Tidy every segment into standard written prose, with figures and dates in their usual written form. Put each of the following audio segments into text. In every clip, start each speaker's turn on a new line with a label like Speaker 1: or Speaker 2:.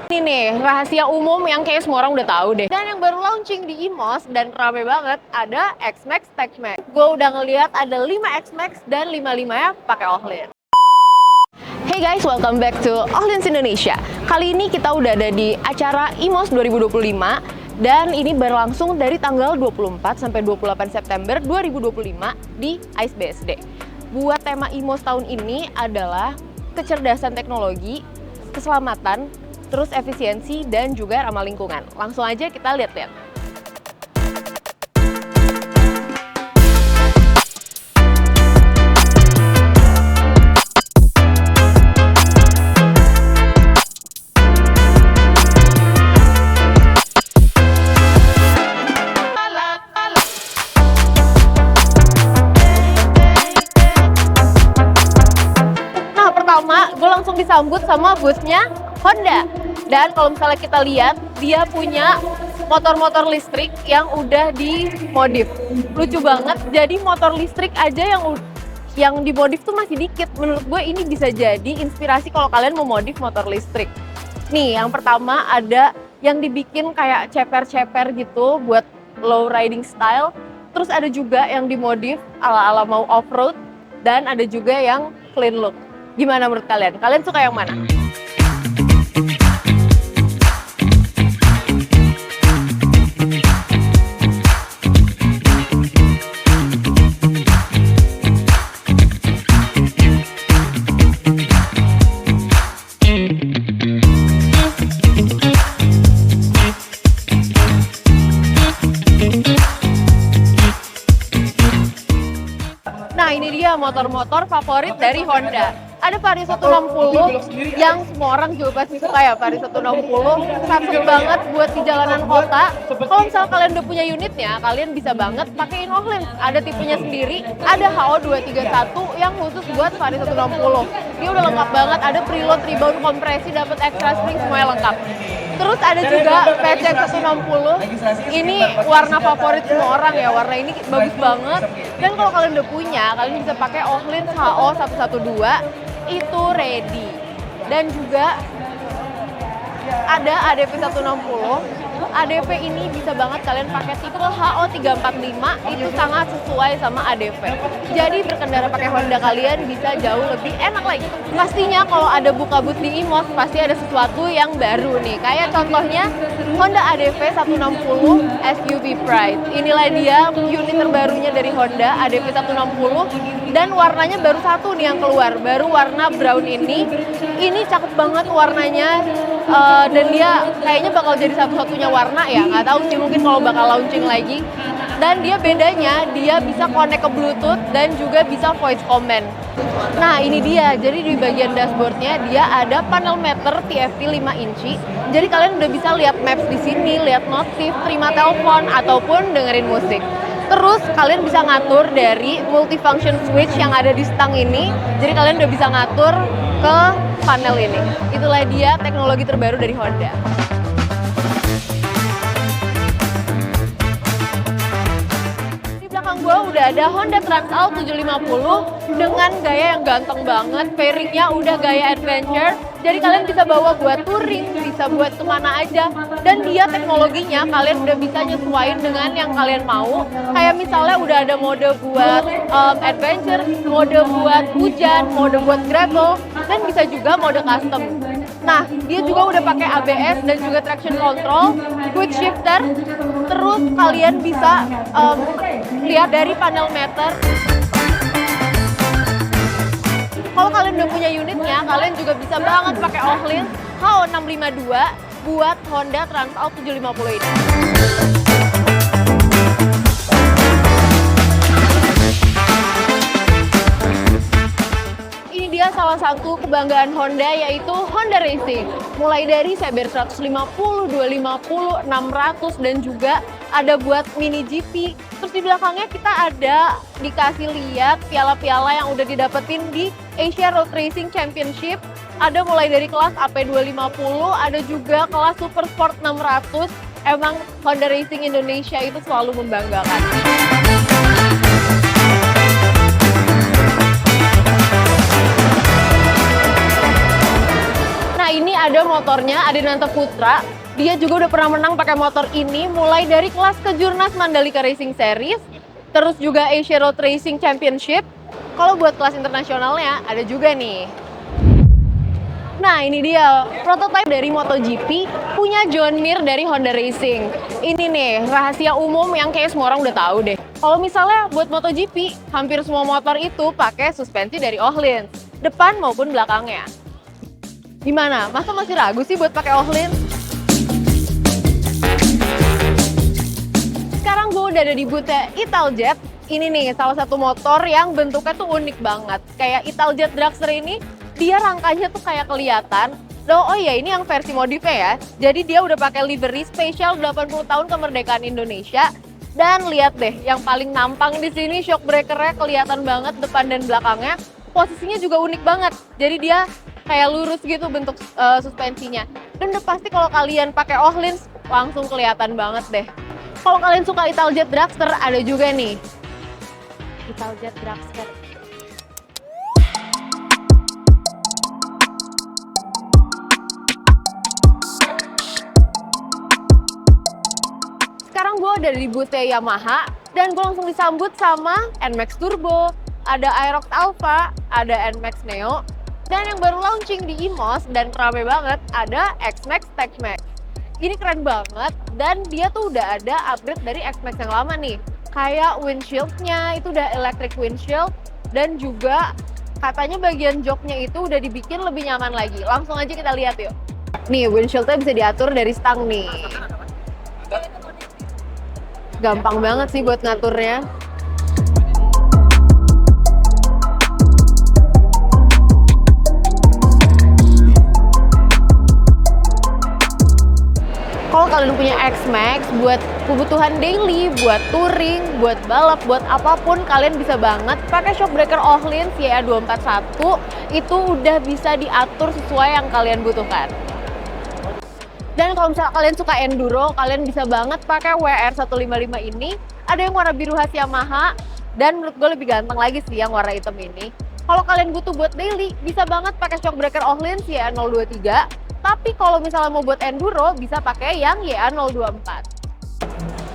Speaker 1: Ini nih, rahasia umum yang kayak semua orang udah tahu deh. Dan yang baru launching di IMOS dan rame banget, ada X-Max Tech Max. Gue udah ngeliat ada 5 X-Max dan 5-5-nya pakai Ohlins. Hey guys, welcome back to Ohlins Indonesia. Kali ini kita udah ada di acara IMOS 2025 dan ini berlangsung dari tanggal 24 sampai 28 September 2025 di ICE BSD. Buat tema IMOS tahun ini adalah kecerdasan teknologi, keselamatan, terus efisiensi, dan juga ramah lingkungan. Langsung aja kita lihat-lihat. Nah, pertama gue langsung disambut sama booth-nya Honda. Dan kalau misalnya kita lihat, dia punya motor-motor listrik yang udah dimodif. Lucu banget, jadi motor listrik aja yang dimodif tuh masih dikit. Menurut gue ini bisa jadi inspirasi kalau kalian mau modif motor listrik. Nih, yang pertama ada yang dibikin kayak ceper-ceper gitu buat low riding style. Terus ada juga yang dimodif ala-ala mau off-road. Dan ada juga yang clean look. Gimana menurut kalian? Kalian suka yang mana? Nah, ini dia motor-motor favorit dari Honda. Ada Vario 160 yang semua orang juga pasti suka ya, Vario 160. Cakep banget buat di jalanan kota. Kalau misalnya kalian udah punya unitnya, kalian bisa banget pakein Ohlins. Ada tipenya sendiri, ada HO231 yang khusus buat Vario 160. Dia udah lengkap banget, ada preload, rebound, kompresi, dapat extra spring, semuanya lengkap. Terus ada juga PCX 160. Ini warna favorit semua orang ya, warna ini bagus banget. Dan kalau kalian udah punya, kalian bisa pakai Ohlins HO112 itu ready. Dan juga ada ADV 160. ADV ini bisa banget kalian pakai tipe HO345, itu sangat sesuai sama ADV. Jadi berkendara pakai Honda kalian bisa jauh lebih enak lagi. Pastinya kalau ada buka booth di IMOS pasti ada sesuatu yang baru nih. Kayak contohnya Honda ADV 160 SUV Pride. Inilah dia unit terbarunya dari Honda ADV 160 dan warnanya baru satu nih yang keluar, baru warna brown ini. Ini cakep banget warnanya. Dan dia kayaknya bakal jadi satu-satunya warna ya, nggak tahu sih, mungkin kalau bakal launching lagi. Dan dia bedanya, dia bisa connect ke Bluetooth dan juga bisa voice command. Nah ini dia, jadi di bagian dashboardnya dia ada panel meter TFT 5 inci. Jadi kalian udah bisa lihat maps di sini, lihat notif, terima telepon, ataupun dengerin musik. Terus kalian bisa ngatur dari multifunction switch yang ada di stang ini. Jadi kalian udah bisa ngatur ke panel ini. Itulah dia teknologi terbaru dari Honda. Di belakang gue udah ada Honda Transalp 750 dengan gaya yang ganteng banget. Fairingnya udah gaya adventure. Jadi kalian bisa bawa buat touring, bisa buat kemana aja. Dan dia teknologinya kalian udah bisa nyesuaiin dengan yang kalian mau. Kayak misalnya udah ada mode buat adventure, mode buat hujan, mode buat gravel, dan bisa juga mode custom. Nah, dia juga udah pakai ABS dan juga traction control, quick shifter. Terus kalian bisa lihat dari panel meter. Kalau kalian udah punya unitnya, kalian juga bisa banget pakai Ohlins HO652 buat Honda Transalp 750 ini. Ini dia salah satu kebanggaan Honda, yaitu Honda Racing. Mulai dari CBR 150, 250, 600, dan juga ada buat mini GP. Terus di belakangnya kita ada dikasih lihat piala-piala yang udah didapetin di Asia Road Racing Championship. Ada mulai dari kelas AP250, ada juga kelas Super Sport 600. Emang Honda Racing Indonesia itu selalu membanggakan. Nah, ini ada ada motornya, Adinata Putra. Dia juga udah pernah menang pakai motor ini, mulai dari kelas Kejurnas Mandalika Racing Series, terus juga Asia Road Racing Championship. Kalau buat kelas internasionalnya, ada juga nih. Nah, ini dia prototipe dari MotoGP punya John Mir dari Honda Racing. Ini nih rahasia umum yang kayak semua orang udah tahu deh. Kalau misalnya buat MotoGP, hampir semua motor itu pakai suspensi dari Öhlins, depan maupun belakangnya. Gimana? Masa masih ragu sih buat pakai Öhlins? Sekarang gue udah ada di booth-nya Italjet. Ini nih salah satu motor yang bentuknya tuh unik banget. Kayak Italjet Dragster ini, dia rangkanya tuh kayak kelihatan. Oh iya, ini yang versi modifnya ya. Jadi dia udah pakai livery spesial 80 tahun kemerdekaan Indonesia. Dan lihat deh, yang paling nampang di sini shock breaker-nya kelihatan banget depan dan belakangnya. Posisinya juga unik banget. Jadi dia kayak lurus gitu bentuk suspensinya. Dan udah pasti kalau kalian pakai Öhlins langsung kelihatan banget deh. Kalau kalian suka Italjet Dragster, ada juga nih Italjet Dragster. Sekarang gue ada di booth-nya Yamaha dan gue langsung disambut sama NMAX Turbo, ada Aerox Alpha, ada NMAX Neo, dan yang baru launching di IMOS dan rame banget ada X-Max TechMax. Ini keren banget dan dia tuh udah ada upgrade dari X-Max yang lama nih. Kayak windshield-nya itu udah electric windshield dan juga katanya bagian joknya itu udah dibikin lebih nyaman lagi. Langsung aja kita lihat yuk. Nih windshield-nya bisa diatur dari stang nih. Gampang banget sih buat ngaturnya. Kalau kalian punya X-Max buat kebutuhan daily, buat touring, buat balap, buat apapun, kalian bisa banget pakai shock breaker Öhlins YA241. Itu udah bisa diatur sesuai yang kalian butuhkan. Dan kalau misalnya kalian suka enduro, kalian bisa banget pakai WR155 ini. Ada yang warna biru khas Yamaha, dan menurut gue lebih ganteng lagi sih yang warna hitam ini. Kalau kalian butuh buat daily, bisa banget pakai shock breaker Öhlins YA023. Tapi kalau misalnya mau buat enduro, bisa pakai yang YA024.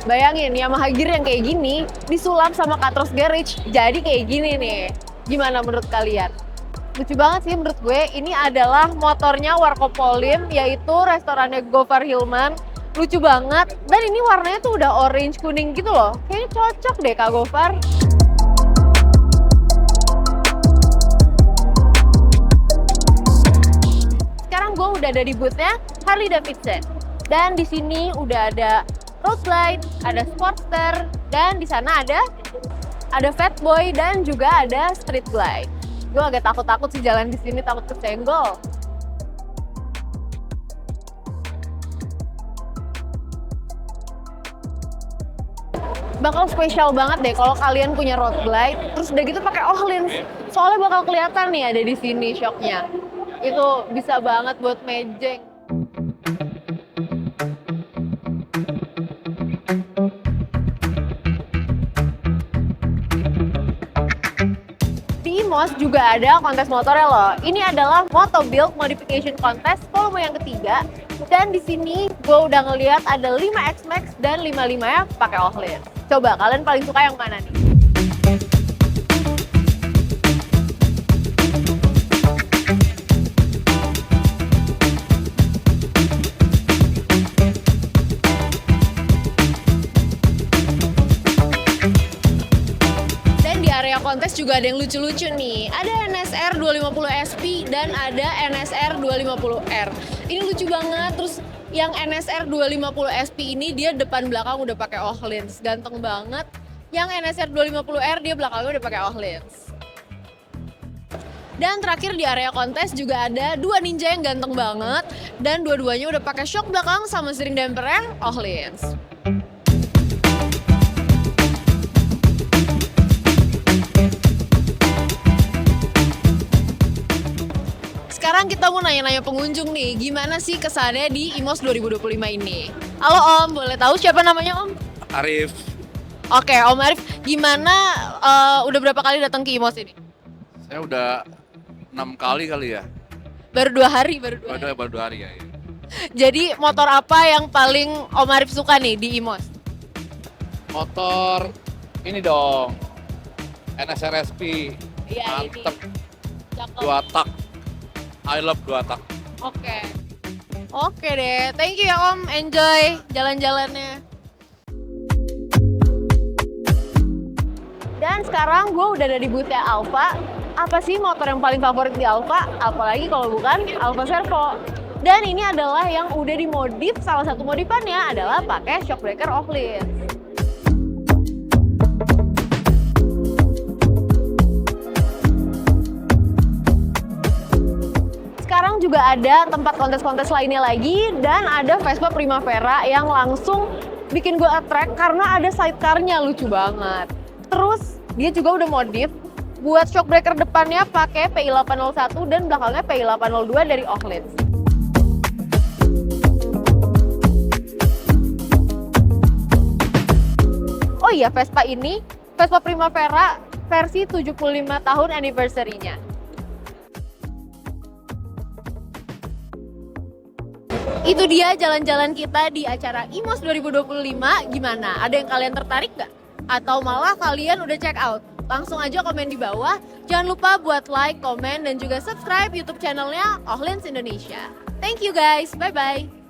Speaker 1: Bayangin, Yamaha gear yang kayak gini, disulap sama Katros Garage, jadi kayak gini nih. Gimana menurut kalian? Lucu banget sih menurut gue, ini adalah motornya Warkopolim, yaitu restorannya Gofar Hilman. Lucu banget, dan ini warnanya tuh udah orange kuning gitu loh. Kayaknya cocok deh Kak Gofar. Sekarang gue udah ada di booth-nya Harley Davidson. Dan di sini udah ada Road Glide, ada Sportster, dan di sana ada Fatboy dan juga ada Street Glide. Gue agak takut-takut sih jalan di sini, takut kesenggol. Bakal spesial banget deh kalau kalian punya road glide, terus udah gitu pakai Öhlins. Soalnya bakal kelihatan nih ada di sini shocknya. Itu bisa banget buat mejeng. IMOS juga ada kontes motornya loh. Ini adalah Moto Build Modification Contest volume yang ketiga. Dan di sini gue udah ngeliat ada 5 X-Max dan 5-5-nya pakai Öhlins. Coba kalian paling suka yang mana nih? Kontes juga ada yang lucu-lucu nih. Ada NSR 250 SP dan ada NSR 250R. Ini lucu banget. Terus yang NSR 250 SP ini dia depan belakang udah pakai Öhlins. Ganteng banget. Yang NSR 250R dia belakangnya udah pakai Öhlins. Dan terakhir di area kontes juga ada dua ninja yang ganteng banget dan dua-duanya udah pakai shock belakang sama steering dampernya Öhlins. Sekarang kita mau nanya-nanya pengunjung nih, gimana sih kesannya di IMOS 2025 ini? Halo Om, boleh tahu siapa namanya Om?
Speaker 2: Arif.
Speaker 1: Oke, Om Arif, gimana udah berapa kali datang ke IMOS ini?
Speaker 2: Saya udah 6 kali ya.
Speaker 1: Baru 2 hari, baru 2 hari.
Speaker 2: Baru 2 hari ya.
Speaker 1: Jadi motor apa yang paling Om Arif suka nih di Imos?
Speaker 2: Motor ini dong, NSRSP,
Speaker 1: Iya,
Speaker 2: mantep,
Speaker 1: ini. Cakep.
Speaker 2: 2 tak. I love 2 tak.
Speaker 1: Oke. Oke deh, thank you ya Om, enjoy jalan-jalannya. Dan sekarang gue udah ada di booth-nya Alfa. Apa sih motor yang paling favorit di Alfa? Apalagi kalau bukan Alfa Servo. Dan ini adalah yang udah dimodif, salah satu modifannya adalah pakai shockbreaker Ohlins. Sekarang juga ada tempat kontes-kontes lainnya lagi dan ada Vespa Primavera yang langsung bikin gue attract karena ada sidecar-nya, lucu banget. Terus dia juga udah modif buat shockbreaker depannya pakai PI801 dan belakangnya PI802 dari Ohlins. Oh iya, Vespa ini Vespa Primavera versi 75 tahun anniversary-nya. Itu dia jalan-jalan kita di acara IMOS 2025. Gimana? Ada yang kalian tertarik nggak? Atau malah kalian udah check out? Langsung aja komen di bawah. Jangan lupa buat like, komen, dan juga subscribe YouTube channelnya Ohlins Indonesia. Thank you guys, bye-bye.